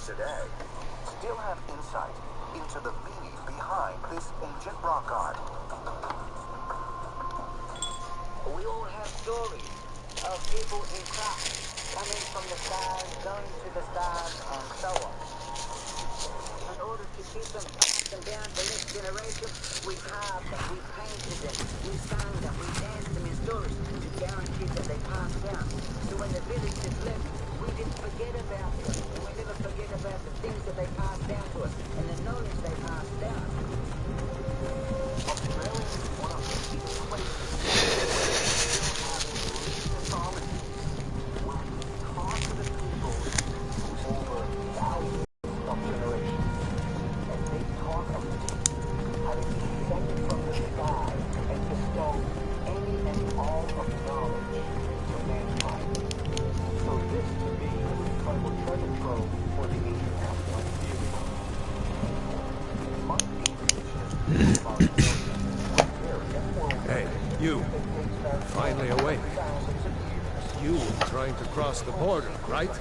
today still have insight into the meaning behind this ancient rock art. We all have stories of people in craft coming from the stars, going to the stars, and so on. In order to keep them passed them down to the next generation, we carved them, we painted them, we sang them, we danced them in stories to guarantee that they passed down. So when the villagers left, we didn't forget about them. We never forget about the things that they passed down to us and the knowledge they passed down. Australia is one of the few places where we still have Greek mythology, where we talk to the people over thousands of generations, and they talk of deep having descended from the sky and bestowed any and all of knowledge to mankind. So this to me is an incredible treasure trove for the ancient African view. My deep about Hey, you. Finally awake. You were trying to cross the border, right?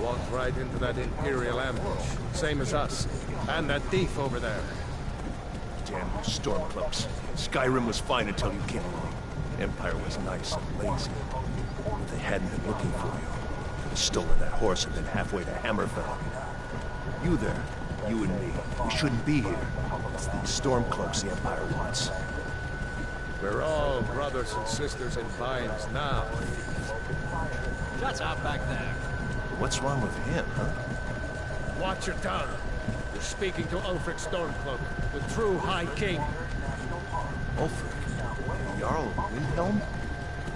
Walked right into that Imperial ambush. Same as us. And that thief over there. Damn you stormcloaks. Skyrim was fine until you came along. Empire was nice and lazy. If they hadn't been looking for you, could have stolen that horse and been halfway to Hammerfell. You there, you and me, we shouldn't be here. It's these stormcloaks the Empire wants. We're all brothers and sisters in binds now. Shut up back there. What's wrong with him, huh? Watch your tongue. You're speaking to Ulfric Stormcloak, the true High King. Ulfric? Jarl of Windhelm?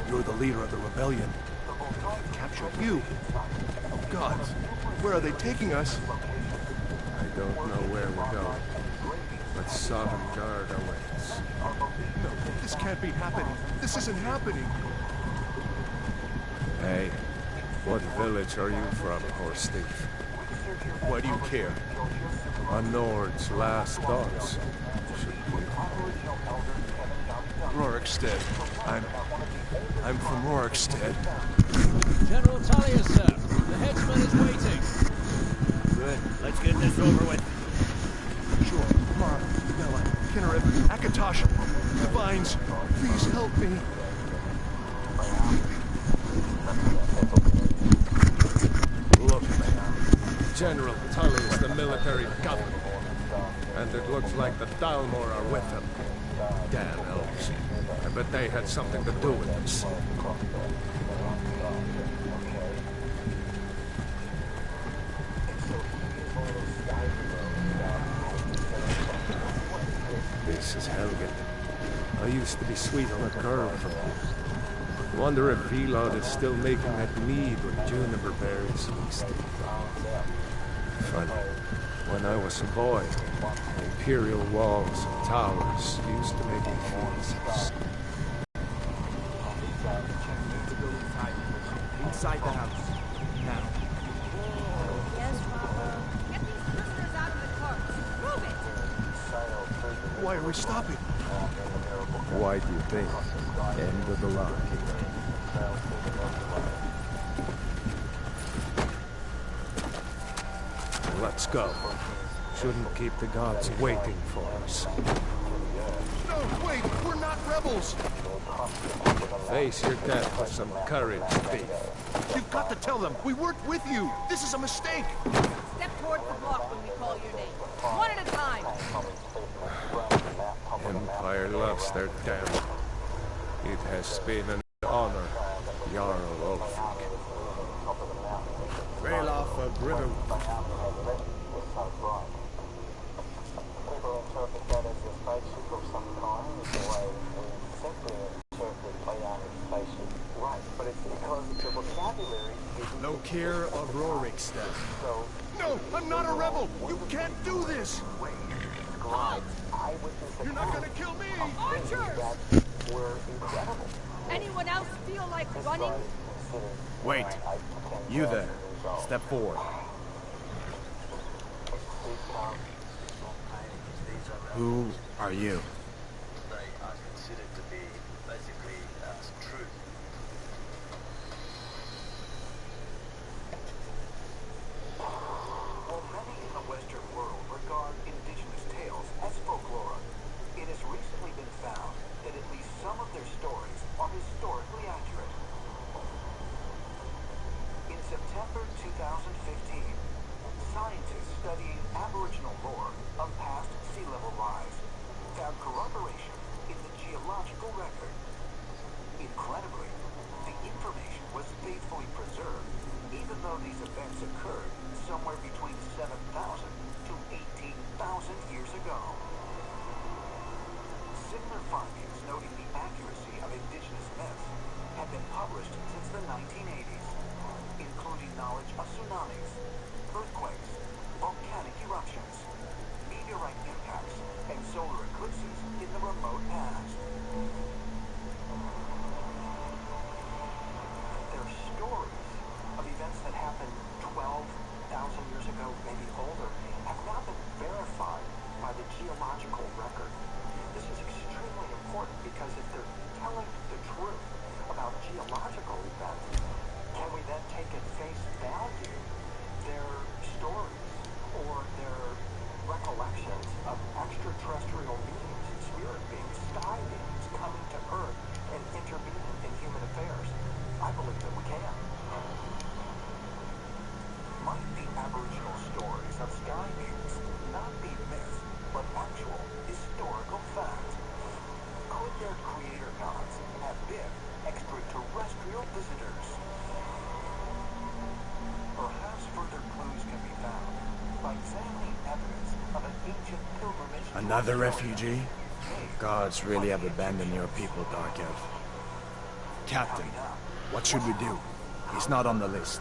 You're the leader of the rebellion. They captured you. Gods, where are they taking us? I don't know where we're going, but Sovngarde awaits. No, this can't be happening. This isn't happening. Hey, what village are you from, horse thief? Why do you care? A Nord's last thoughts. Should be. Rorikstead. I'm from Rorikstead. General Tullius, sir. The headsman is waiting. Good. Let's get this over with. Sure. Mara, Bella, Kinnereth, Akatosh, the Vines, please help me. Look, General Tullius, the military governor. And it looks like the Dalmor are with him. Damn elves. I bet they had something to do with this. This is Helgen. I used to be sweet on a girl from here. Wonder if Velod is still making that mead with juniper berries. Funny. When I was a boy, the imperial walls and towers used to make me feel so. Inside the house. Now. Yes, Papa. Get these prisoners out of the carts. Move it! Why are we stopping? Why do you think? End of the line. Let's go. Shouldn't keep the gods waiting for us. No, wait! We're not rebels! Face your death with some courage, thief. You've got to tell them! We weren't with you! This is a mistake! Step toward the block when we call your name. One at a time. Empire loves their damned. It has been an honor, Jarl Ulfric. Ralof of River. People interpret that as a spaceship of some kind, is the way we simply interpret bionic spaceship. Right, but it's because the vocabulary is... No care of Rorikstead. So... No! I'm not a rebel! You can't do this! You're not gonna kill me! Archers! That were incredible. Anyone else feel like running? Wait. You there. Step forward. Who are you? They are considered to be basically truth. 2015, scientists studying Aboriginal lore of past sea level rise found corroboration in the geological record. Incredibly, the information was faithfully preserved, even though these events occurred somewhere between 7,000 to 18,000 years ago. Similar findings noting the accuracy of indigenous myths have been published since the 1980s, including knowledge of tsunamis, earthquakes, volcanic eruptions, meteorite impacts, and solar eclipses in the remote past. There are stories of events that happened 12,000 years ago, maybe older, have now been verified by the geological record. This is extremely important because if they're telling the truth about geological events, can we then take at face value their stories or their recollections of extraterrestrial beings, spirit beings, sky beings coming to Earth and intervening in human affairs? I believe that we can. Might the Aboriginal stories of sky beings not be myths, but actual historical fact? Could their creator gods have been extraterrestrial visitors? Perhaps further clues can be found by examining evidence of an ancient pilgrimage. Another refugee? Gods really have abandoned your people, Dark Elf. Captain, what should we do? He's not on the list.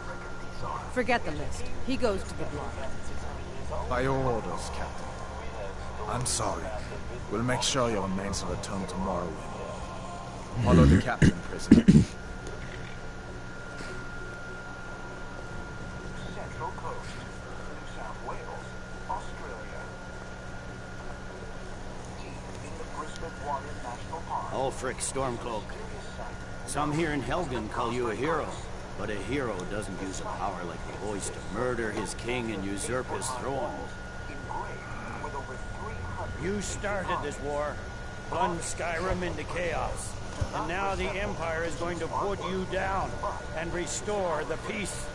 Forget the list. He goes to the block. By your orders, Captain. I'm sorry. We'll make sure your names are returned tomorrow. Follow the captain, prisoner. Central Coast, New South Wales, Australia. Deep in the Brisbane Water National Park. Oh, frick, Stormcloak. Some here in Helgen call you a hero. But a hero doesn't use a power like the boys to murder his king and usurp his throne. You started this war, plunged Skyrim into chaos, and now the Empire is going to put you down and restore the peace.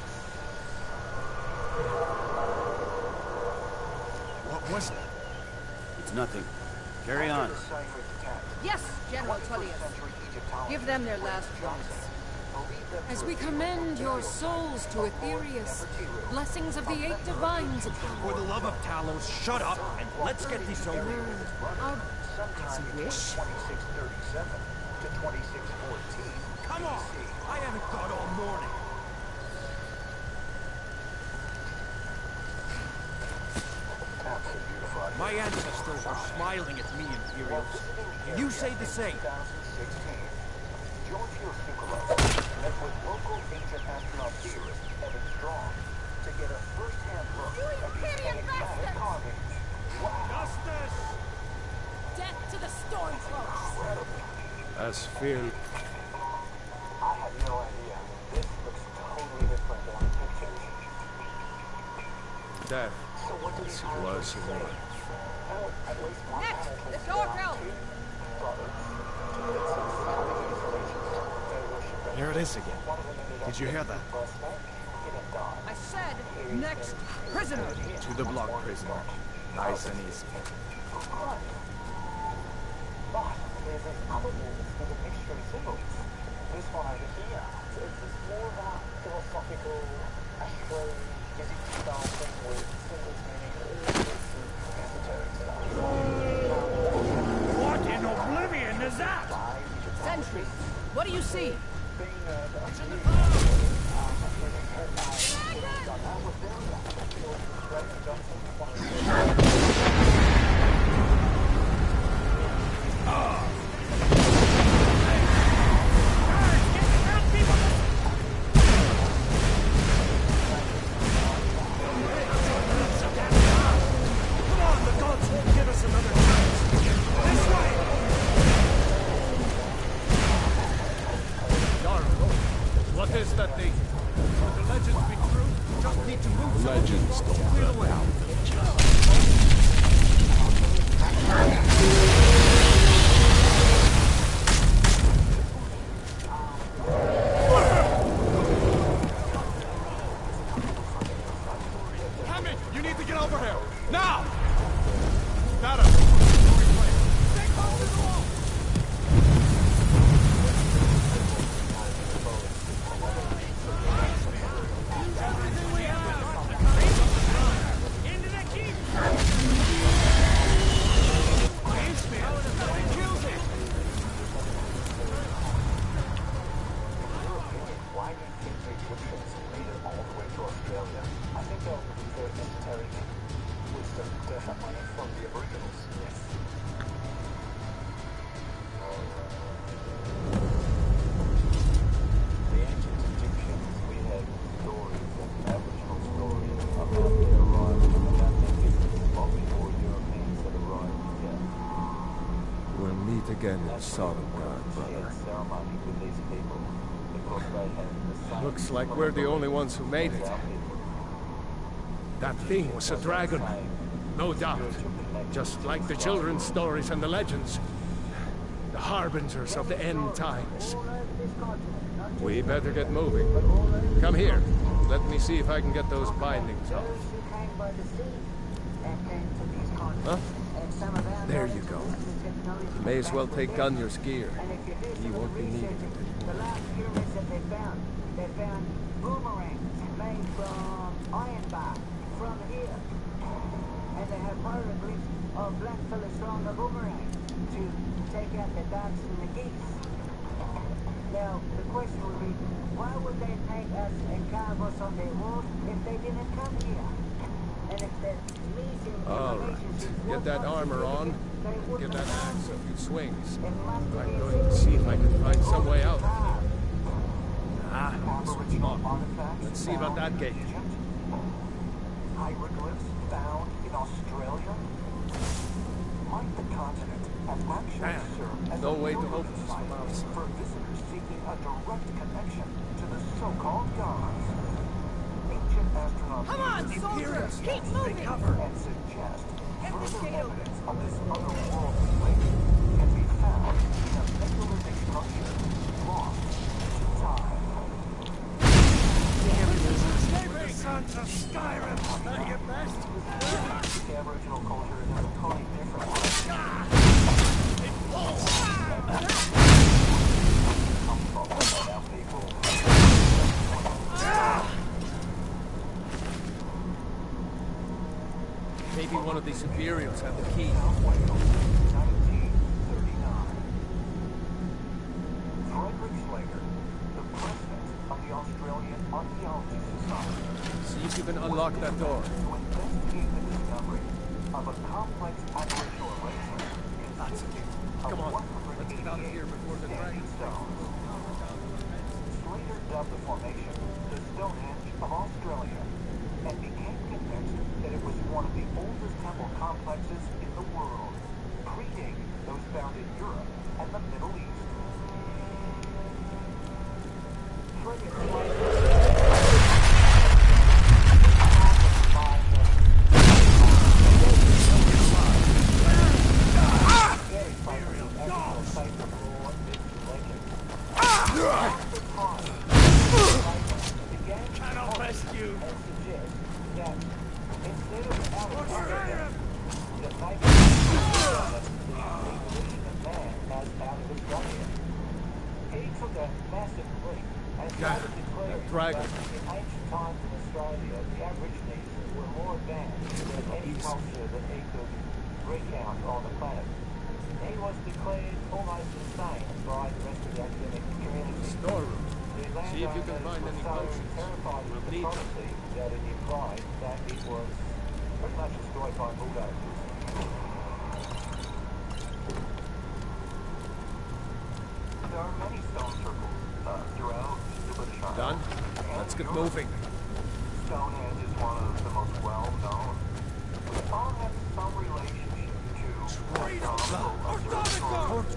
What was it? It's nothing. Carry on. Yes, General Tullius. Give them their last rites. As we commend your souls to Aetherius, blessings of the 8 divines upon you. For the love of Talos, shut up and let's get this over with. As you wish. 2637 to 2614. Come on! I haven't got all morning. My ancestors are smiling at me, Imperials. You say the same. 2016, Georgios Nicholas met with local ancient astronaut theorist Evan Strong to get a first-hand look at these enigmatic carvings. Wow! Justice! Death to the Stormcloaks! As Phil. I had no idea. This looks totally different than the pictures. Death, So what did as he it was a woman. Well, at least one Net! panel The door bell! Here it is again. Did you hear that? I said, next prisoner! To the block, prisoner. Nice and easy. But there's this other wall with a mixture of symbols. This one over here. It's more of a philosophical, astro-physics style thing with symbols meaning all sorts of esoteric stuff. What in oblivion is that? Sentry, what do you see? What is that thing? Could the legends be true? Just need to move. Legends don't run out. Australia. I think they'll prefer interrogate wisdom definitely from the Aboriginals. Yes. The ancient Egyptians, we had stories and Aboriginal stories about their arrival and about their business long before Europeans had arrived here. We'll meet again in Sodom, God, Shared brother. ceremony with these people because they had the same Looks like we're the only ones who made it. That thing was a dragon. No doubt. Just like the children's stories and the legends. The harbingers of the end times. We better get moving. Come here. Let me see if I can get those bindings off. Huh? There you go. You may as well take Gunyor's gear. He won't be needing it The anymore. last pyramids that they found boomerangs made from ironbark from here. And they have hieroglyphs of blackfellas throwing a boomerang to take out the ducks and the geese. Now, the question would be, why would they paint us and carve us on their walls if they didn't come here? And if the missing All right. Get that armor on. Give that axe a few swings. I'm going to see if I can find some way out. Ah, this one's locked. Let's see about that gate. Hieroglyphs found in Australia? Might the continent have actually served as No a way to filter open this site from outside. for visitors seeking a direct connection to the so-called gods? Ancient astronauts Come on, use soldiers! Keep moving! and suggest further evidence of this otherworldly link can be found in a megalithic structure lost to time. The sons of Skyrim! At your best! The Aboriginal culture is a totally different Maybe one of the Imperials had the key. 1939. Frederick Slater, the president of the Australian Archaeology Society, See if you can unlock that door. to investigate the discovery of a complex Aboriginal arrangement consisting of Come on, let's get out of 188 here before the standing dragon. stones. Slater dubbed the formation the Stonehenge of Australia and became convinced that it was one of the oldest temple complexes in the world, predating those found in Europe and the Middle East. Cannot rescue! God, that dragon. In ancient times in Australia, the Aborigines were more advanced than any culture that he could recount on the planet. He was declared almost insane by the rest of the academic community. Storeroom. The See if you can find landowners any were so potions. terrified We'll of the need them. prophecy that it implied that it was pretty much destroyed by bulldozers. There are many stone circles throughout the British Isles. Done? Let's get moving. Stonehenge is one of the most well-known. We all have some relationship to archaeological observatories.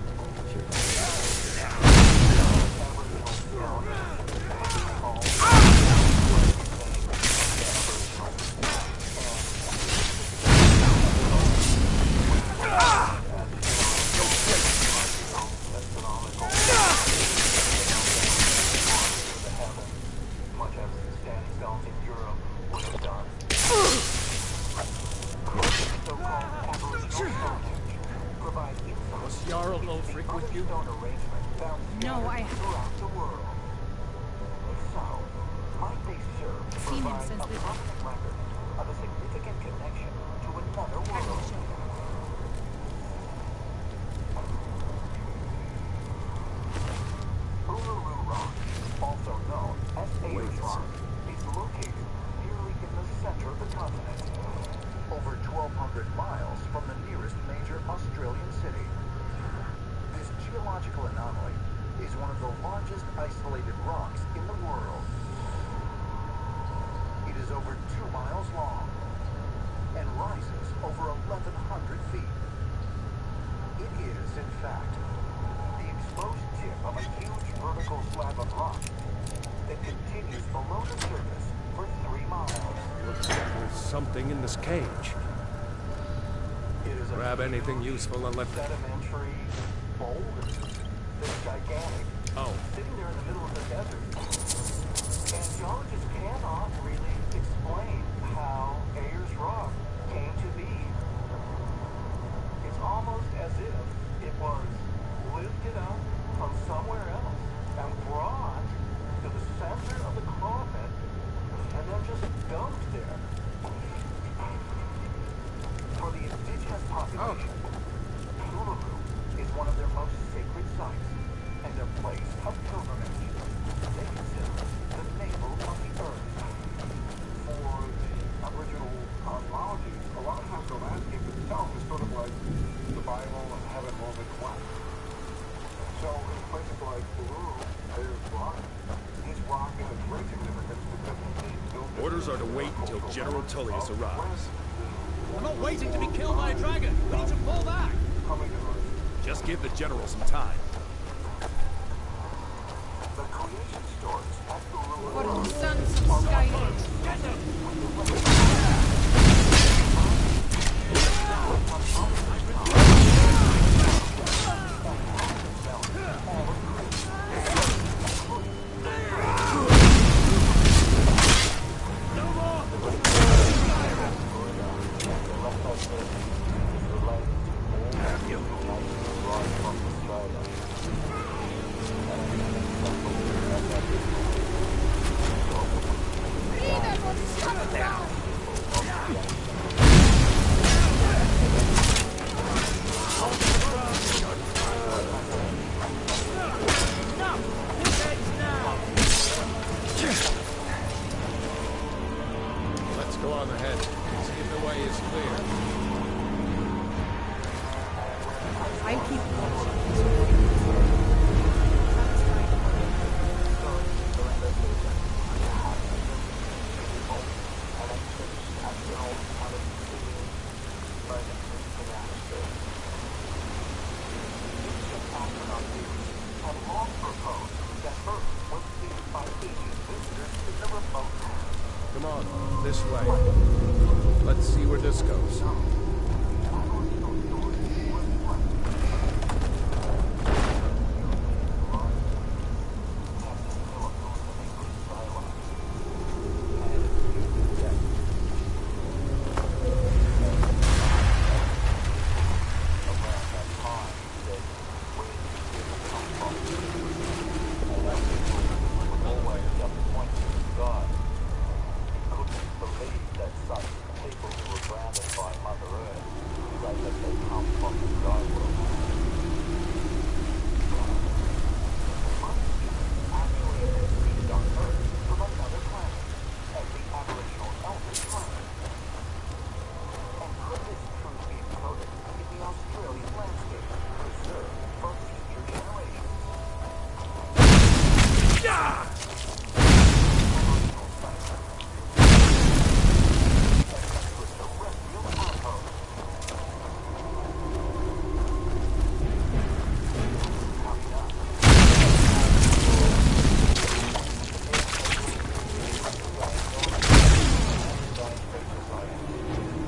Much as standing stones in Europe would have done. So-called Aboriginal Stonehenge provide insight Was Jarl Ulfric into with you? stone arrangement found No, scattered throughout the world. If so, might they serve to Seen him provide since a the- permanent record of a significant connection to another world? Uluru Rock, also known as Ayers Rock, is located near over 2 miles long and rises over 1,100 feet. It is, in fact, the exposed tip of a huge vertical slab of rock that continues below the surface for 3 miles. Looks like there's something in this cage. It is a Grab anything useful and let... sedimentary boulder that's gigantic, sitting there in the middle of the desert. And geologists cannot really explain how Ayers Rock came to be. It's almost as if it was lifted up from somewhere else and brought to the center of the continent and then just dumped there. For the indigenous population, Uluru is one of their most sacred sites and a place of pilgrimage. They consider it the navel of the earth. For the Aboriginal cosmology, a lot of times the landscape itself is sort of like the Bible and heaven woven in one. So in places like Uluru, there's rock. This rock is of great significance because it built... Orders are to wait until General Tullius arrives. I'm not waiting to be killed by a dragon. We need to pull back. Just give the general some time. The creation stories at Uluru... For the sons of Skyrim. Let's go on ahead. See if the way is clear. I'll keep watching. Come on, this way. Let's see where this goes.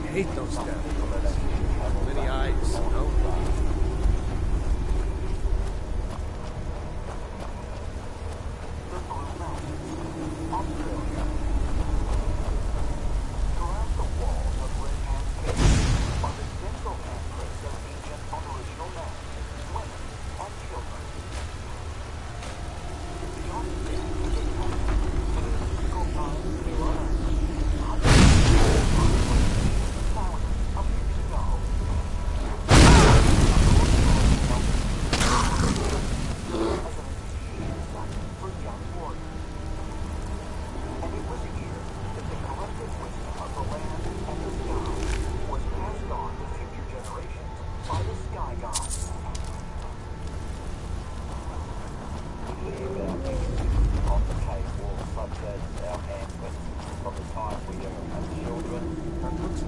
I hate those devils. Many eyes, no?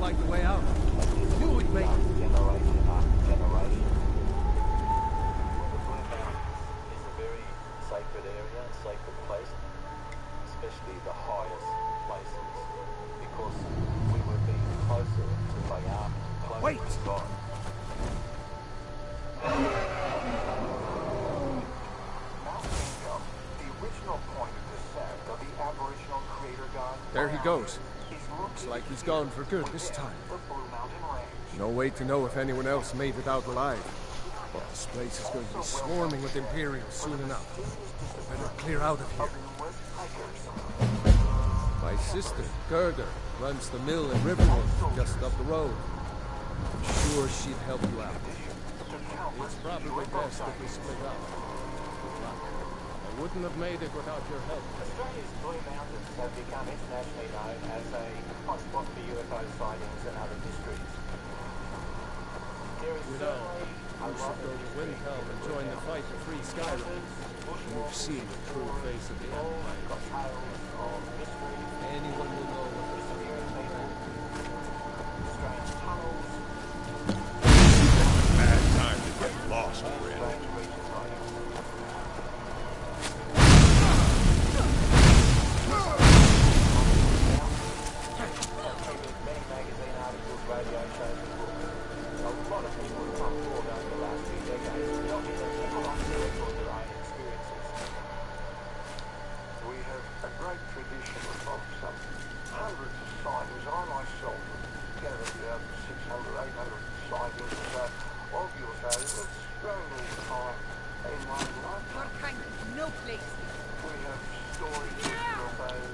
like the way out. Knew we'd make it. Generation after generation. The Blue Mountains is a very sacred area, sacred place, especially the highest places, because we would be closer to Bayam, closer to God. There he goes. Looks like he's gone for good this time. No way to know if anyone else made it out alive. But this place is going to be swarming with Imperials soon enough. We better clear out of here. My sister, Gerda, runs the mill in Riverwood, just up the road. I'm sure she'd help you out. It's probably best if we split up. I wouldn't have made it without your help. Australia's Blue Mountains have become internationally known as a hotspot for UFO sightings and other mysteries. There is certainly a lot go to Windhelm and join the fight to free Skyrim. You've seen the true face of the Empire. tales of mystery, Anyone will know what the strange tunnels, Bad time to get lost, friend. strange creatures like many magazine articles, radio shows, and books. A lot of people have come forward over the last few decades to document and put on the record their own experiences. We have a great tradition of some hundreds of sightings. I myself gather about 600, 800 sightings of UFOs. It's growing all the time. In one life, Your kind, no place. we have stories of UFOs.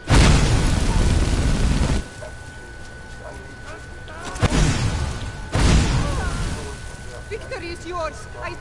Back to 1850s. Victory is yours. I.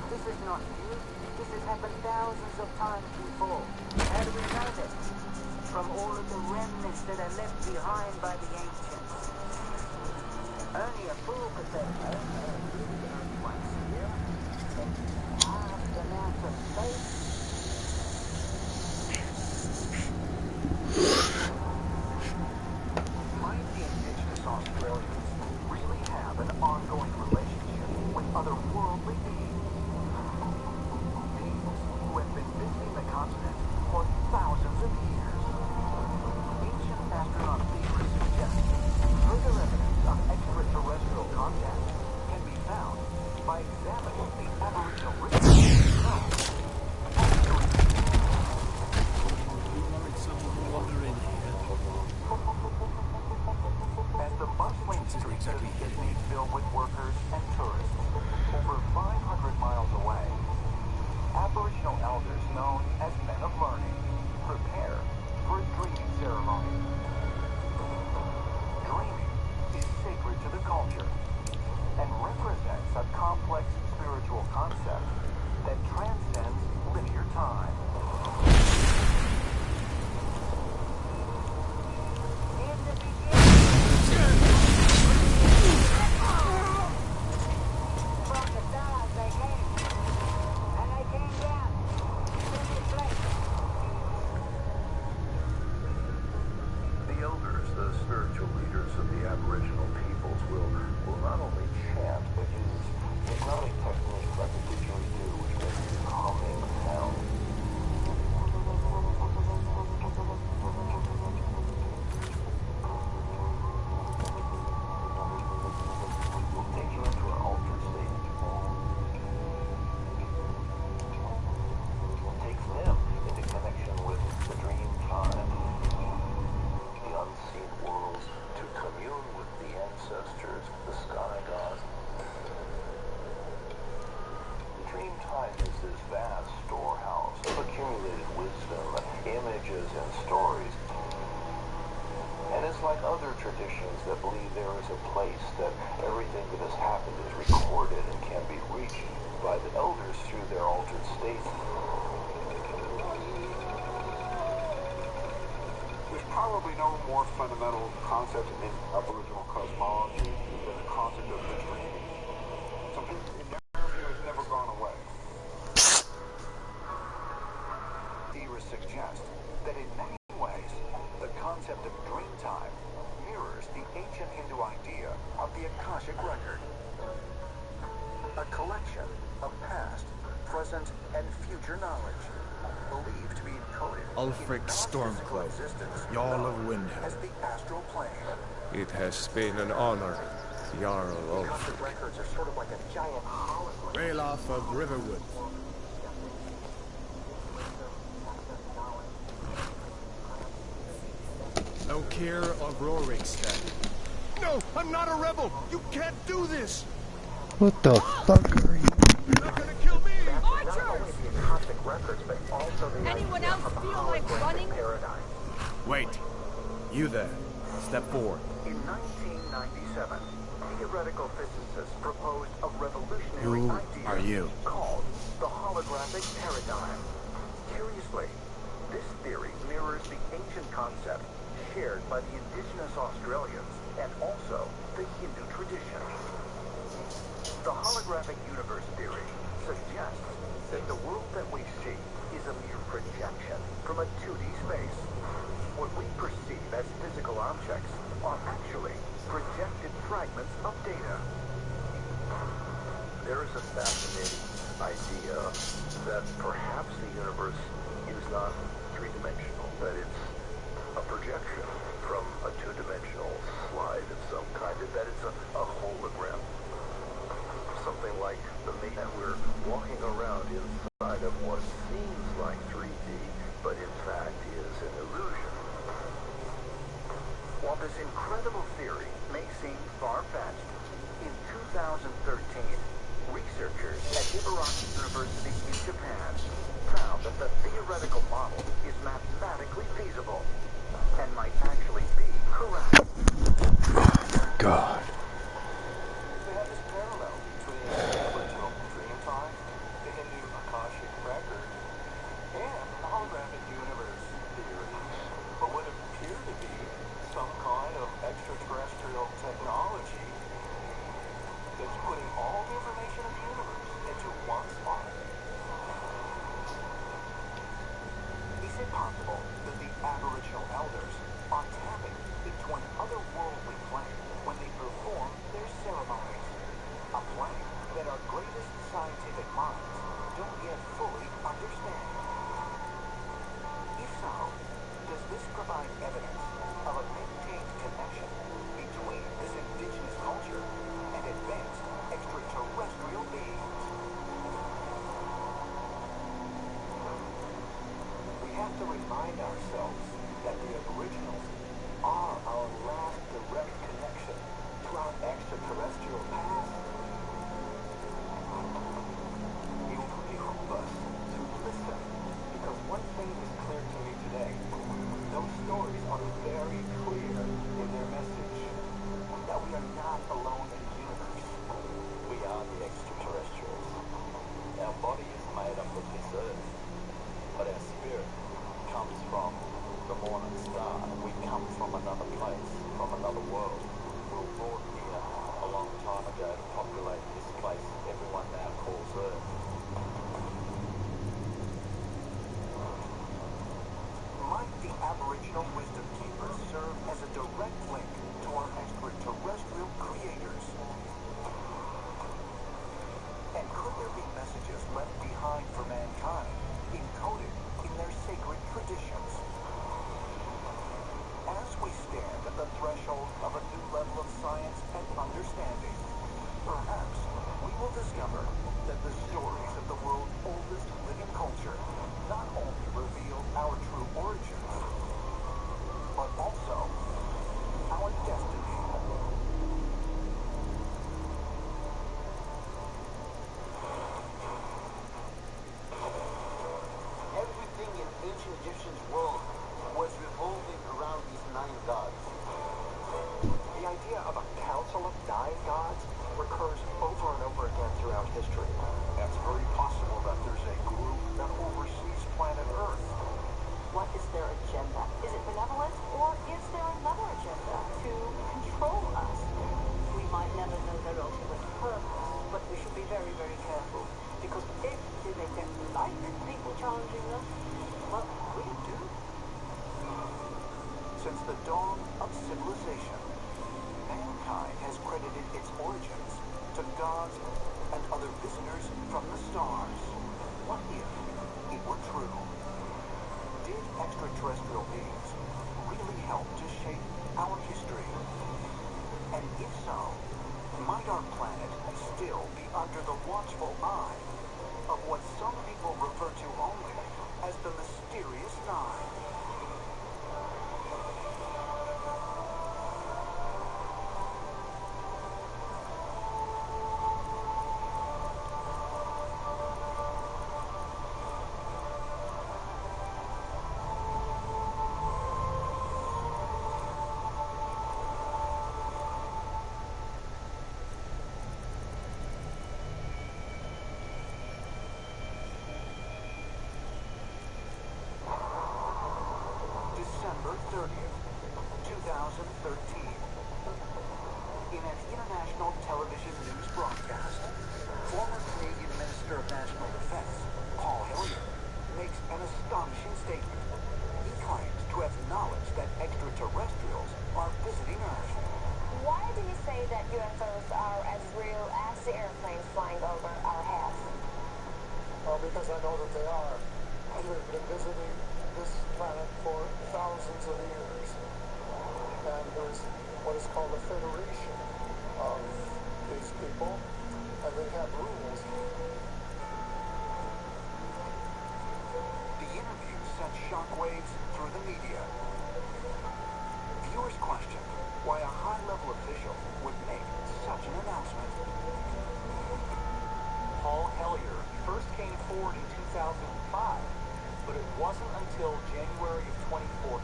This is not new. This has happened thousands of times before. How do we know this? From all of the remnants that are left behind by the ancients. Only a fool could say, oh, once a year, vast amounts of space. Might the indigenous Australians really have an ongoing relationship with otherworldly beings? Beings who have been visiting the continent for thousands of years. Ancient astronaut theorists suggest further evidence of extraterrestrial contact can be found by examining the Aboriginal rituals known as dreaming. You wanted someone to wander in here. As the bustling streets of Sydney fill with workers and tourists, over 500 miles away, Aboriginal elders known as men of learning prepare for a dreaming ceremony. Dreaming is sacred to the culture and represents a complex spiritual concept that transcends linear time. In the beginning, from the stars they came, and they came down to this place. The elders, the spiritual leaders of the Aboriginal peoples, will not only chant, but use hypnotic techniques like the didgeridoo, which makes this humming sound. Take you into an altered state. Takes them into connection with the dream time, the unseen worlds, to commune with the ancestors, the sky gods. The dream time is this vast storehouse of accumulated wisdom, images, and stories. And it's like other traditions that believe there is a place that everything that has happened is recorded and can be reached by the elders through their altered states. There's probably no more fundamental concept in Aboriginal cosmology than the concept of the dreaming. Something in their view has never gone away. Theorists suggest that in many ways, the concept of dream time mirrors the ancient Hindu idea of the Akashic record. A collection of past, present, and future knowledge, believed to be encoded Ulfric in Stormcloak, existence Jarl of known Windhelm. as the astral plane. It has been an honor, Jarl Ulfric. Akashic records are sort of like a giant hologram. Ralof of Riverwood. Lokir of Rorikstead. No, I'm not a rebel. You can't do this. What the fuck are you? You're not gonna kill me. Not only the Akashic records, but also the Anyone idea else of a feel like holographic running? paradigm. Wait. You there. Step forward. In 1997, theoretical physicists proposed a revolutionary Who idea are you? called the holographic paradigm. Curiously, this theory mirrors the ancient concept shared by the indigenous Australians and also the Hindu tradition. The holographic universe theory suggests that the world that we see is a mere projection from a 2D space. What we perceive as physical objects are actually projected fragments of data. There is a fascinating idea that perhaps the universe is not three-dimensional, that it's a projection from a two-dimensional slide of some kind, that it's a hologram. Something like the that we're walking around inside of what seems like 3D, but in fact is an illusion. While this incredible theory may seem far-fetched, in 2013, researchers at Ibaraki University in Japan found that the theoretical model is mathematically feasible and might actually be correct. God. They have this parallel between sharpest scientific minds don't yet fully understand. If so, does this provide evidence of a maintained connection between this indigenous culture and advanced extraterrestrial beings? We have to remind ourselves that the Aboriginals are our last direct connection to our extraterrestrial past. It would behoove us to listen, because one thing is clear to me today. Those stories are very clear in their message, that we are not alone in the universe. We are the extraterrestrials. Our body is made up of this earth, but our spirit comes from the morning star. We come from another place, from another world. We were brought here a long time ago to populate this place everyone now calls Earth. Might the Aboriginal wisdom keepers serve as a direct link to our extraterrestrial creators? And could there be messages left behind for mankind, encoded in their sacred traditions? As we stand at the threshold of a new level of science and understanding, perhaps we will discover that the stories of the world's oldest living culture not only reveal our true origins, but also our destiny. Everything in ancient Egyptian's world was revolving around these 9 gods. The idea of a council of 9 gods recurs over and over again throughout history. It's very possible that there's a group that oversees planet Earth. What is their agenda? Is it benevolent, or is there another agenda to control us? We might never know their ultimate purpose, but we should be very, very careful, because if they don't like people challenging them, well, we do. Since the dawn of civilization, mankind has credited its origins to gods and other visitors from the stars. What if it were true? Did extraterrestrial beings really help to shape our history? And if so, might our planet still be under the watchful eye of what some people refer to only as the mysterious 9? December 30th, 2013. In an international television news broadcast, former Canadian Minister of National Defense, Paul Hillier, makes an astonishing statement. He claims to have knowledge that extraterrestrials are visiting Earth. Why do you say that UFOs are as real as the airplanes flying over our heads? Well, because I know that they are. They've been visiting this planet for thousands of years. And there's what is called a federation of these people, and they have rules. The interview sent shockwaves through the media. Viewers questioned why a high-level official would make such an announcement. Paul Hillier first came forward in 2005, but it wasn't until January of 2014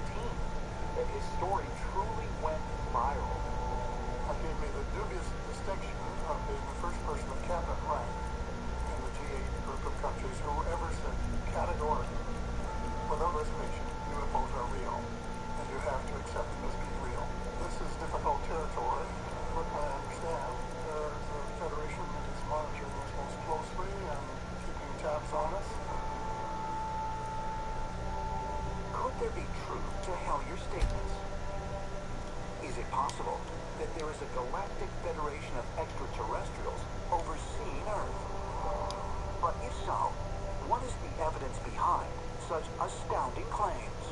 that his story truly went viral. That gave me the dubious distinction of being the first person of cabinet rank in the G8 group of countries who ever said categorically, without reservation, UFOs are real, and you have to accept them as being real. This is difficult territory, but I understand there's a federation that is monitoring us most closely and keeping tabs on us. Could there be truth to Hellier's statements? Is it possible that there is a galactic federation of extraterrestrials overseeing Earth? such astounding claims.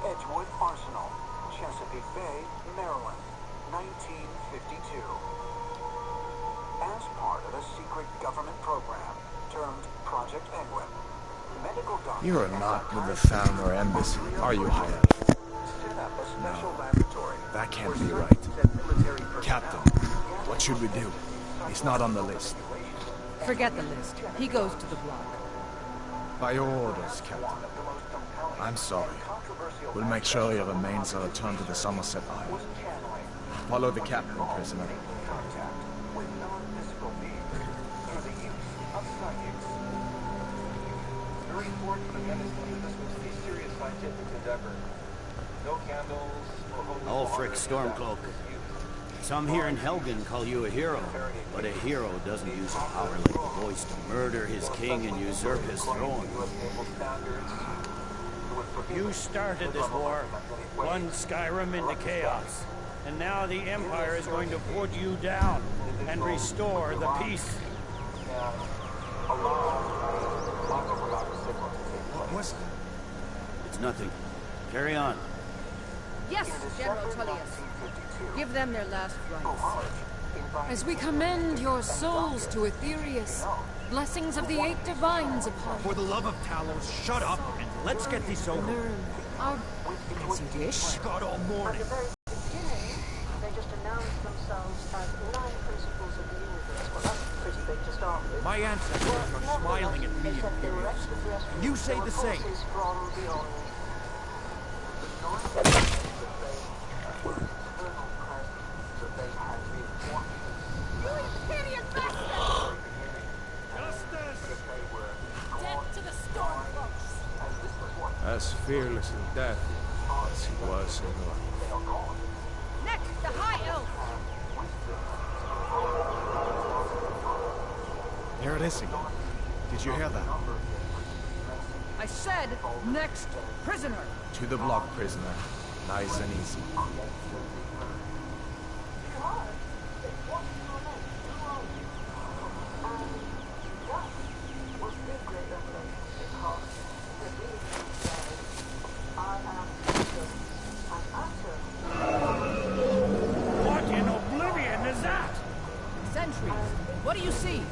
Edgewood Arsenal, Chesapeake Bay, Maryland, 1952. As part of a secret government program termed Project Penguin, medical doctors... You are not with the Thalmor Embassy, are you, Hayat? ...set up a special No, laboratory... that can't be right. Captain, what should we do? He's not on the list. Forget the list. He goes to the block. By your orders, Captain. I'm sorry. We'll make sure your remains are returned to the Somerset Island. Follow the captain, prisoner. ...with non-physical beings through the use of psychics. The report from the chemist that this was a serious scientific endeavor. No candles or holy Ulfric Stormcloak. Some here in Helgen call you a hero, but a hero doesn't use a power like the voice to murder his king and usurp his throne. You started this war, plunged Skyrim into chaos, and now the Empire is going to put you down and restore the peace. What was it? It's nothing. Carry on. Yes, General Tullius. Give them their last rites. As we commend your souls to Aetherius, blessings of the 8 divines upon you. For the love of Talos, shut up and let's get this over. Learn our... as you wish. God all morning. At the very beginning, they just announced themselves as 9 principles of the universe. Well, that's pretty big to start with. My ancestors are smiling at me, Imperials. Can you say the same? From beyond. As fearless in death as he was in life. Neck, the High Elf! Here it is again. Did you hear that? I said, next prisoner! To the block, prisoner. Nice and easy. What in oblivion is that? Sentries, what do you see?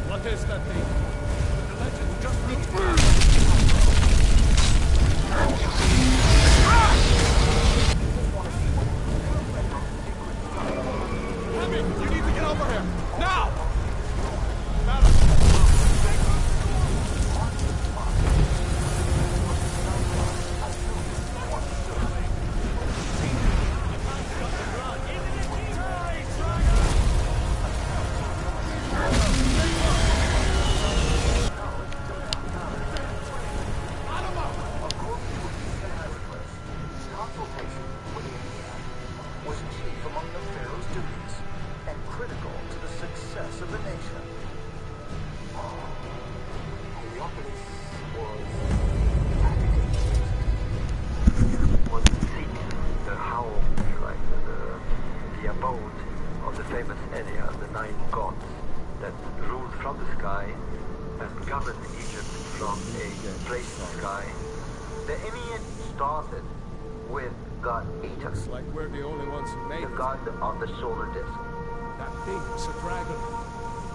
What is that thing? The legend just reached Hemi, you need to get over here! Now! was chief among the Pharaoh's duties and critical to the success of the nation. Heliopolis was the seat, the house, right, the abode of the famous area, the 9 gods that ruled from the sky and governed Egypt from a place in the sky. The Ennead started with God Atum, It's like we're the only ones who made the it. god of the solar disk. That thing is a dragon.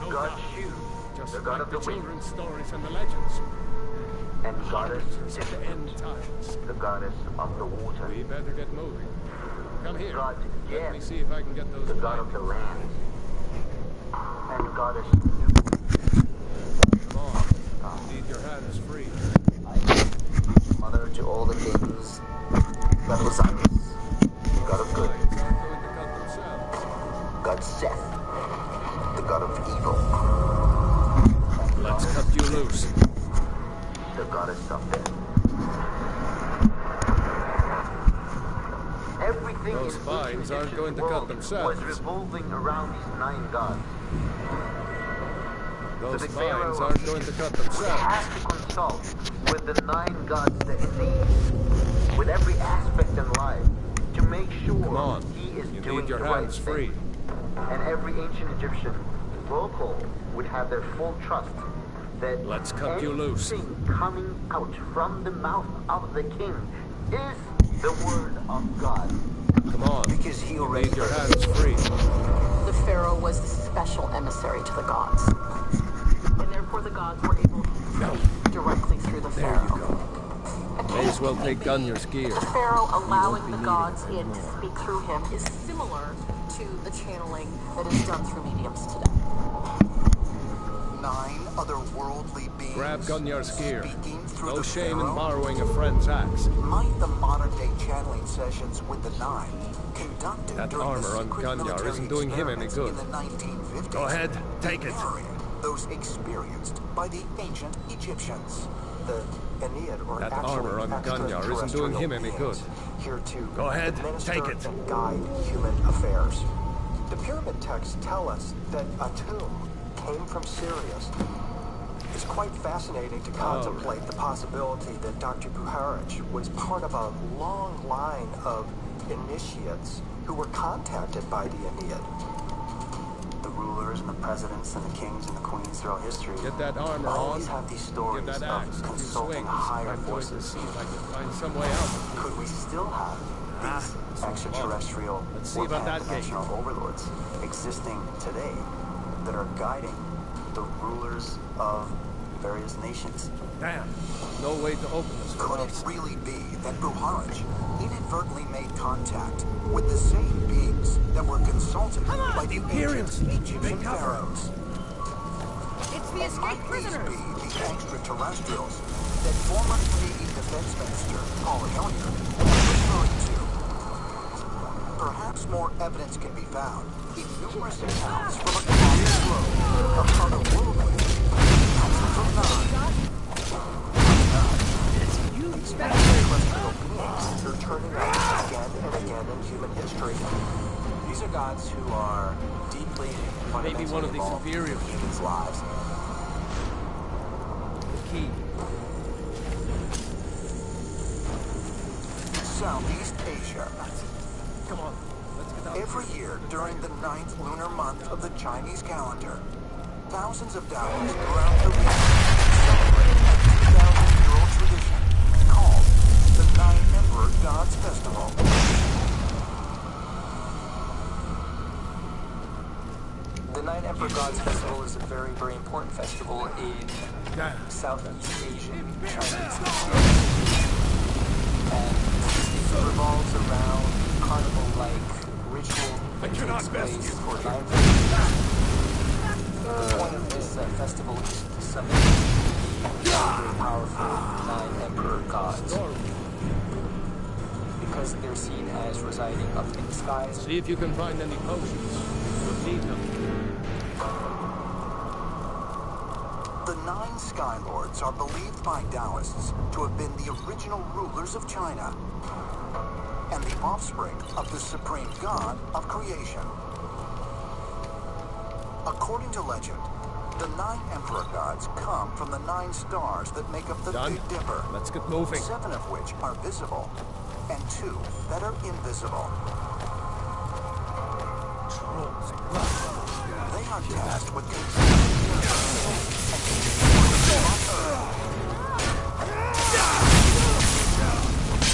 No God doubt. Shu, Just the god like of the the wind, children's stories and the legends. and goddess It's at the end Tiferet, times. the goddess of the water. We better get moving. Come here. God Let Gen, me see if I can get those the god of the blinders. land, and goddess Come on. Need your hands free. mother to all the kings, God Osiris, god of good, Lions aren't going to cut themselves. God Seth, the god of evil, Let's cut you loose. the goddess of death. vines aren't going to cut themselves. Was revolving around these 9 gods. Those So the vines pharaoh aren't going to cut themselves. has to consult with the 9 gods that he needs, with every aspect in life, to make sure Come on, he is you doing need your the right hands thing. free. And every ancient Egyptian local would have their full trust that Let's cut you loose. anything coming out from the mouth of the king is the word of God. Come on, Because he you already need your hands free. The pharaoh was the special emissary to the gods. And therefore the gods were able to speak directly through the There pharaoh. you go. May as well take Gunjar's gear. The pharaoh allowing the gods in to speak through him is similar to the channeling that is done through mediums today. 9 otherworldly beings Grab Gunjar's gear. speaking through No the shame in pharaoh? borrowing a friend's axe. Might the modern-day channeling sessions with the 9 conducted That during armor the on secret Gunjar military isn't doing him any experiments good. in the 1950s Go ahead, take it. mirroring those experienced by the ancient Egyptians? The Aeneid, or That actually armor on Gunjar isn't doing him any good. Here to Go ahead, administer take it. and guide human affairs. The pyramid texts tell us that a tomb came from Sirius. It's quite fascinating to contemplate the possibility that Dr. Buharich was part of a long line of initiates who were contacted by the Aeneid. The rulers and the presidents and the kings and the queens throughout history Get that armor always on. have these stories Give that of axe a few consulting swings. higher I'm going to forces. see if I can find some way out. Could we still have these extraterrestrial Let's see or about that gate. pan-dimensional overlords existing today that are guiding the rulers of various nations? Damn, no way to open this Could door. it really be that Buharich inadvertently made contact with the same beings that were consulted by the ancient Egyptian pharaohs? It's the escaped Might these prisoners. be the extraterrestrials that former Navy Defense Minister Paul Hillier was referring to? Perhaps more evidence can be found in numerous accounts from across the globe of otherworldly from extraterrestrial beings are turning up again and again in human history. These are gods who are deeply Maybe one of the involved in superiors. humans' lives. The key. Southeast Asia. Come on, let's get out. Every year during the 9th lunar month of the Chinese calendar, thousands of Taoists throughout the region celebrate a 2,000-year-old tradition called the 9 Emperor Gods Festival. The 9 Emperor Gods Festival is a very, very important festival in Southeast Asian Chinese culture. And it revolves around carnival-like ritual that takes place for 9 days. The point of this festival is to summon the very powerful 9 Emperor Gods. Because they're seen as residing up in the skies. See if you can find any potions. You'll need them. The 9 Sky Lords are believed by Taoists to have been the original rulers of China and the offspring of the supreme god of creation. According to legend, the 9 Emperor Gods come from the 9 stars that make up the Done. Big Dipper. Let's get moving. 7 of which are visible, and 2 that are invisible. They are tasked with controlling the universe and keeping order on Earth.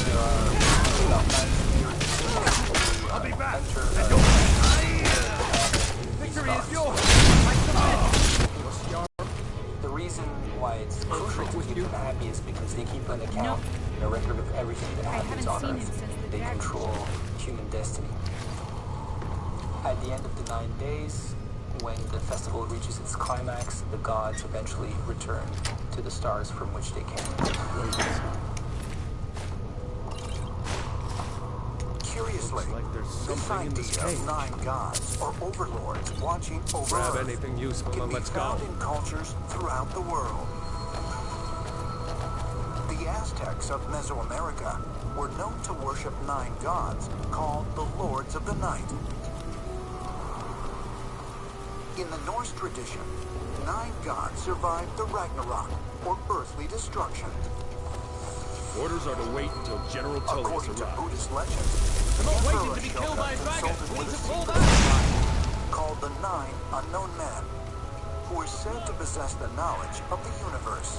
There are about 9 years I'll be back. enter Victory is yours. The reason why it's crucial to keep them happy is because they keep an account and a record of everything that happens on Earth. They control human destiny. At the end of the 9 days, when the festival reaches its climax, the gods eventually return to the stars from which they came. Curiously, this idea of 9 gods or overlords watching over Grab Earth anything useful can and be let's go. found in cultures throughout the world. The The Aztecs of Mesoamerica were known to worship 9 gods called the Lords of the Night. In the Norse tradition, 9 gods survived the Ragnarok, or earthly destruction. Orders are to wait until General Tullius According to arrives. Buddhist legend, I'm the not Emperor waiting to be killed by a dragon. consulted We with need a to pull secret back. society called the 9 Unknown Men, who are said to possess the knowledge of the universe.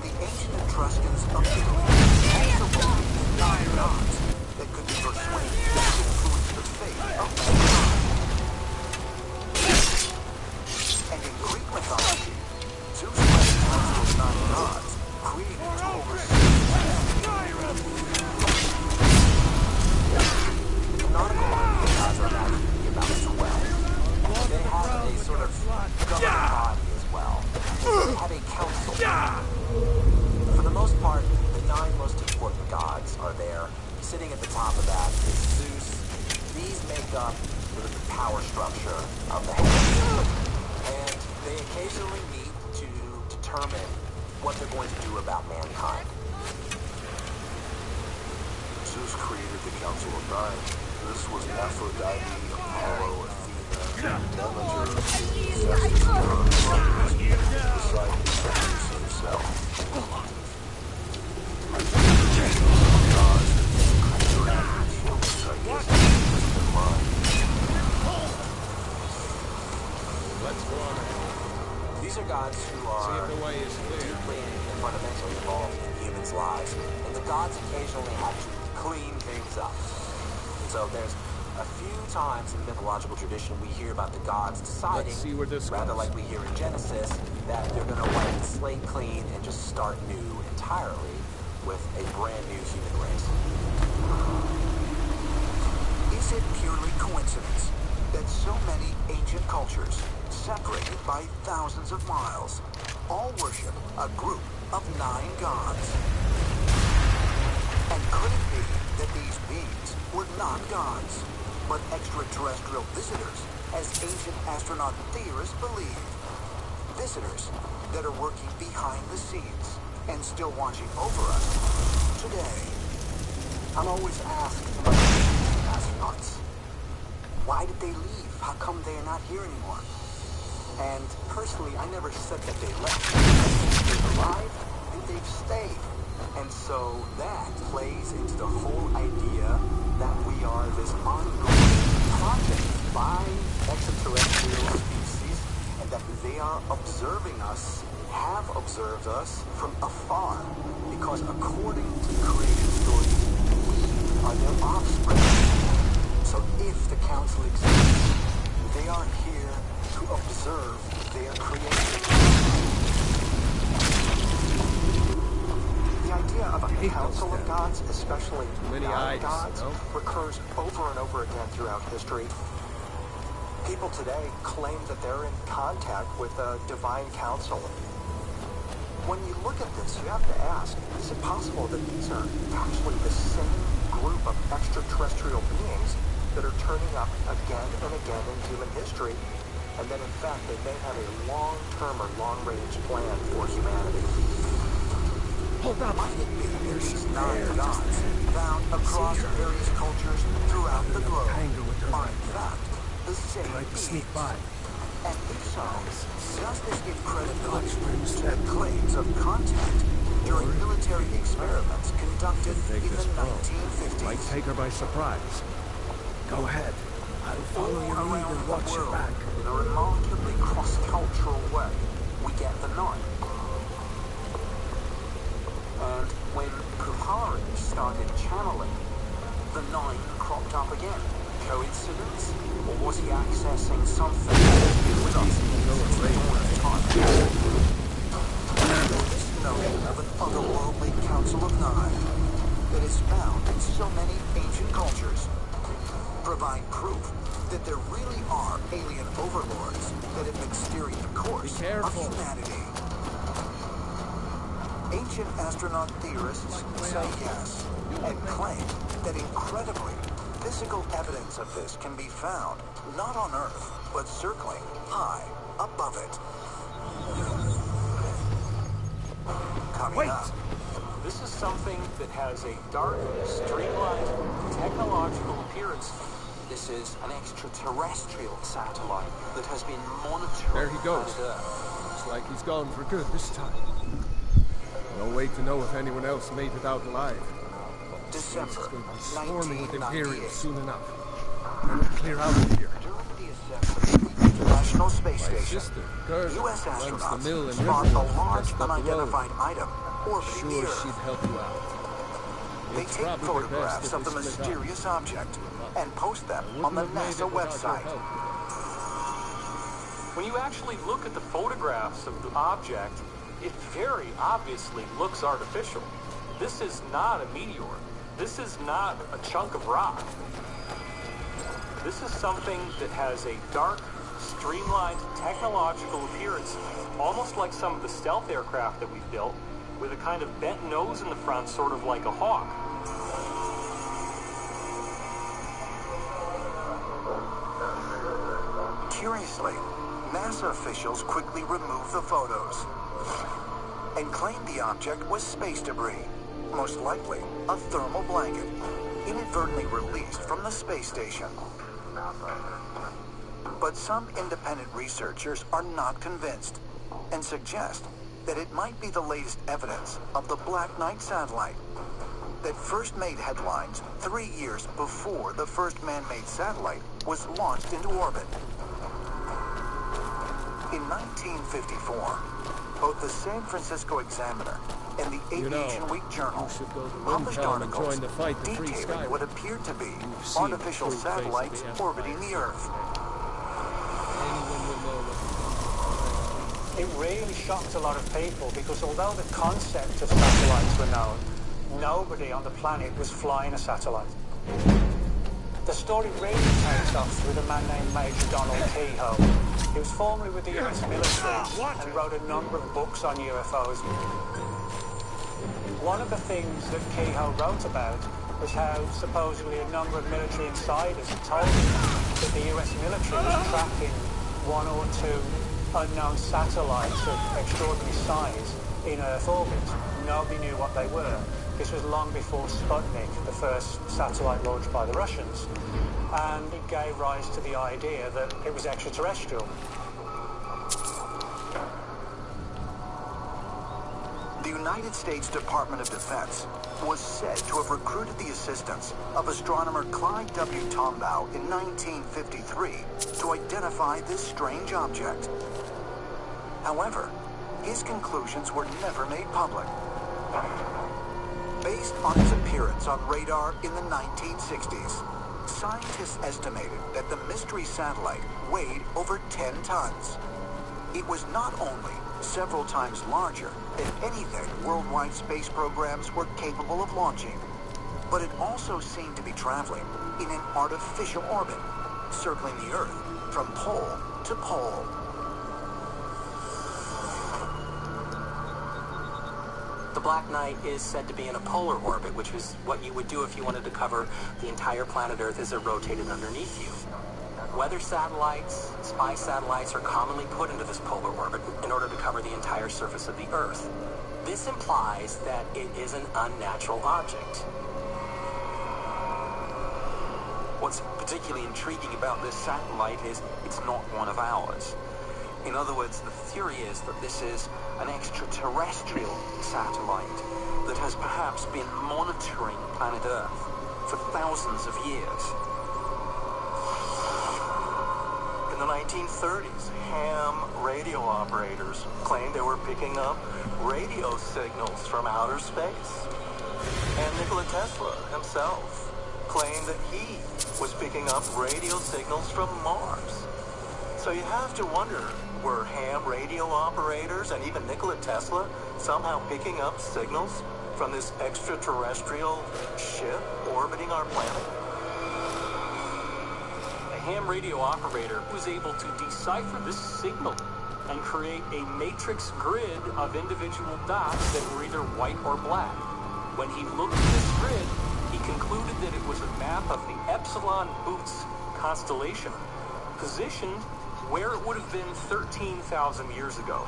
The ancient Etruscans of Italy also believed in 9 gods that could be persuaded to influence the fate of mankind. And in Greek mythology, Zeus led a council of 9 gods created to oversee humanity. The nautical Olympian gods are actually about 12. They have a sort of governing body as well. They have a council. For the most part, the 9 most important gods are there. Sitting at the top of that is Zeus. These make up sort of the power structure of the heavens. And they occasionally meet to determine what they're going to do about mankind. Zeus created the Council of 9. This was Aphrodite, Apollo, Athena, Demeter, Zephyr, Hermes, besides Zeus himself. Let's go on ahead. These are gods who are See if the way is clear. deeply and fundamentally involved in humans' lives, and the gods occasionally have to clean things up. And so there's a few times in the mythological tradition we hear about the gods deciding, Let's see where this rather goes. like we hear in Genesis, that they're going to wipe the slate clean and just start new entirely with a brand new human race. Is it purely coincidence that so many ancient cultures, separated by thousands of miles, all worship a group of 9 gods? And could it be that these beings were not gods, but extraterrestrial visitors, as ancient astronaut theorists believe? Visitors that are working behind the scenes and still watching over us today. I'm always asked about astronauts. Why did they leave? How come they are not here anymore? And personally, I never said that they left. They've arrived and they've stayed. And so that plays into the whole idea that we are this ongoing project by extraterrestrial species, and that they are observing us, have observed us from afar. Because according to the creative stories, we are their offspring. So if the council exists, they are here to observe their creation. The idea of a council of gods, especially Many 9 eyes, gods, no? recurs over and over again throughout history. People today claim that they're in contact with a divine council. When you look at this, you have to ask, is it possible that these are actually the same group of extraterrestrial beings that are turning up again and again in human history, and that in fact they may have a long-term or long-range plan for humanity? Hold up. Might it be that these 9 gods, found across various cultures throughout the globe, are in fact the same beings? And if so, does this give credibility to the claims of contact during military experiments conducted in the 1950s? Might take her by surprise. Go ahead. I'll follow your lead and watch your back. In a remarkably cross-cultural way, we get the 9. And when Puhari started channeling, the 9 cropped up again. Coincidence? Or was he accessing something with us? This notion of an otherworldly council of 9 that is found in so many ancient cultures provide proof that there really are alien overlords that have been steering the course of humanity. Ancient astronaut theorists say yes, and claim that incredibly, physical evidence of this can be found not on Earth, but circling high above it. Wait! This is something that has a dark, streamlined, technological appearance. This is an extraterrestrial satellite that has been monitored. There he goes. Looks like he's gone for good this time. No way to know if anyone else made it out alive. December It's going to be swarming with 1998. Imperials soon enough. Better clear out of here. During the assembly of the International Space My Station, sister, Gerda, U.S. runs the astronauts mill in spot a Riverwood, large just up the road. unidentified item orbiting Sure, the Earth. she'd help you out. They It's take probably photographs best of if the we split up. mysterious object and post them I on the wouldn't have made NASA it without your website. help. When you actually look at the photographs of the object, it very obviously looks artificial. This is not a meteor. This is not a chunk of rock. This is something that has a dark, streamlined, technological appearance, almost like some of the stealth aircraft that we've built, with a kind of bent nose in the front, sort of like a hawk. Curiously, NASA officials quickly removed the photos and claimed the object was space debris, most likely a thermal blanket, inadvertently released from the space station. But some independent researchers are not convinced and suggest that it might be the latest evidence of the Black Knight satellite that first made headlines 3 years before the first man-made satellite was launched into orbit. In 1954, both the San Francisco Examiner and the Aviation Week Journal published articles detailing what appeared to be artificial satellites orbiting the Earth. It really shocked a lot of people because although the concept of satellites were known, nobody on the planet was flying a satellite. The story really takes off with a man named Major Donald Kehoe. He was formerly with the US military and wrote a number of books on UFOs. One of the things that Kehoe wrote about was how supposedly a number of military insiders had told him that the US military was tracking one or two unknown satellites of extraordinary size in Earth orbit. Nobody knew what they were. This was long before Sputnik, the first satellite launched by the Russians, and it gave rise to the idea that it was extraterrestrial. The United States Department of Defense was said to have recruited the assistance of astronomer Clyde W. Tombaugh in 1953 to identify this strange object. However, his conclusions were never made public. Based on its appearance on radar in the 1960s, scientists estimated that the mystery satellite weighed over 10 tons. It was not only several times larger than anything worldwide space programs were capable of launching, but it also seemed to be traveling in an artificial orbit, circling the Earth from pole to pole. The Black Knight is said to be in a polar orbit, which is what you would do if you wanted to cover the entire planet Earth as it rotated underneath you. Weather satellites, spy satellites are commonly put into this polar orbit in order to cover the entire surface of the Earth. This implies that it is an unnatural object. What's particularly intriguing about this satellite is it's not one of ours. In other words, the theory is that this is an extraterrestrial satellite that has perhaps been monitoring planet Earth for thousands of years. In the 1930s, ham radio operators claimed they were picking up radio signals from outer space. And Nikola Tesla himself claimed that he was picking up radio signals from Mars. So you have to wonder, were ham radio operators and even Nikola Tesla somehow picking up signals from this extraterrestrial ship orbiting our planet? A ham radio operator was able to decipher this signal and create a matrix grid of individual dots that were either white or black. When he looked at this grid, he concluded that it was a map of the Epsilon Bootes constellation, positioned where it would have been 13,000 years ago.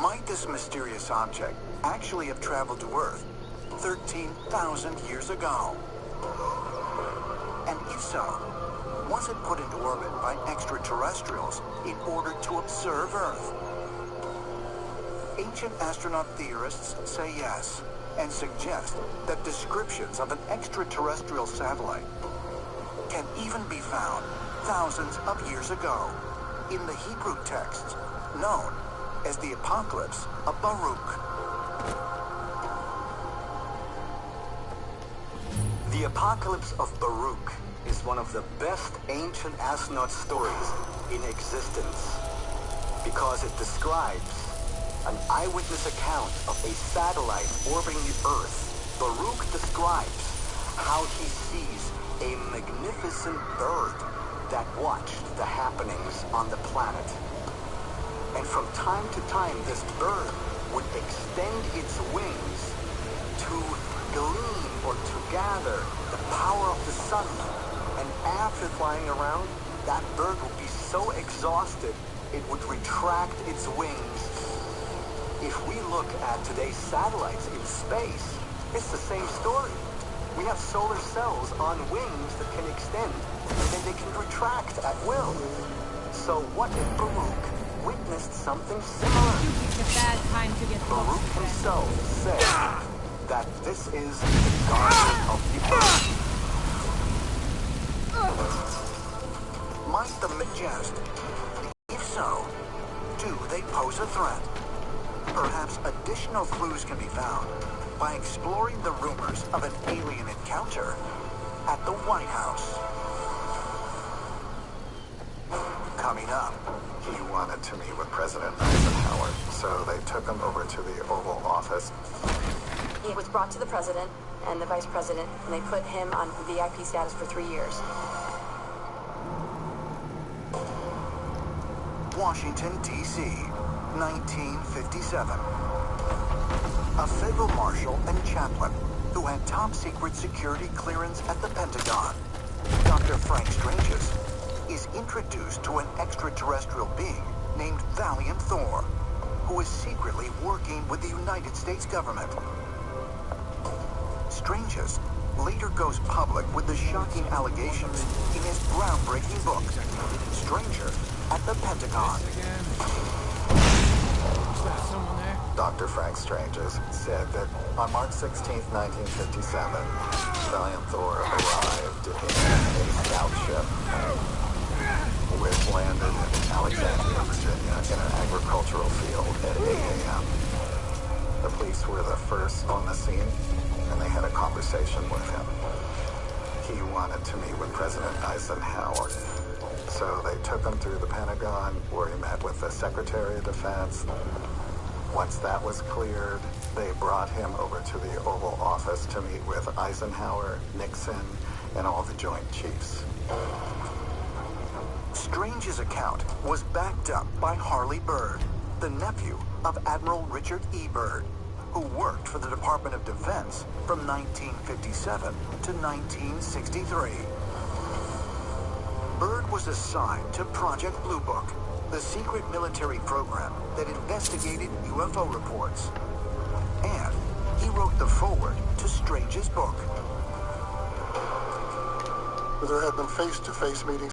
Might this mysterious object actually have traveled to Earth 13,000 years ago? And if so, was it put into orbit by extraterrestrials in order to observe Earth? Ancient astronaut theorists say yes, and suggest that descriptions of an extraterrestrial satellite can even be found thousands of years ago in the Hebrew texts known as the Apocalypse of Baruch. The Apocalypse of Baruch is one of the best ancient astronaut stories in existence because it describes an eyewitness account of a satellite orbiting the Earth. Baruch describes how he sees a magnificent bird that watched the happenings on the planet. And from time to time, this bird would extend its wings to glean or to gather the power of the sun. And after flying around, that bird would be so exhausted, it would retract its wings. If we look at today's satellites in space, it's the same story. We have solar cells on wings that can extend, and then they can retract at will. So what if Baruch witnessed something similar? You picked a bad time to get Baruch lost. himself said that this is the guardian of the Earth. Might the Majest? If so, do they pose a threat? Perhaps additional clues can be found by exploring the rumors of an alien encounter at the White House. Coming up, He wanted to meet with President Eisenhower, so they took him over to the Oval Office. He was brought to the president and the vice president, and they put him on VIP status for 3 years. Washington, D.C., 1957. A federal marshal and chaplain who had top-secret security clearance at the Pentagon, Dr. Frank Stranges, is introduced to an extraterrestrial being named Valiant Thor, who is secretly working with the United States government. Stranges later goes public with the shocking allegations in his groundbreaking book, Stranger at the Pentagon. Dr. Frank Stranges said that on March 16, 1957, Valiant Thor arrived in a scout ship which landed in Alexandria, Virginia, in an agricultural field at 8 a.m. The police were the first on the scene, and they had a conversation with him. He wanted to meet with President Eisenhower. So they took him through the Pentagon, where he met with the Secretary of Defense. Once that was cleared, they brought him over to the Oval Office to meet with Eisenhower, Nixon, and all the Joint Chiefs. Strange's account was backed up by Harley Byrd, the nephew of Admiral Richard E. Byrd, who worked for the Department of Defense from 1957 to 1963. Byrd was assigned to Project Blue Book, the secret military program that investigated UFO reports. And he wrote the foreword to Strange's book. There have been face-to-face meetings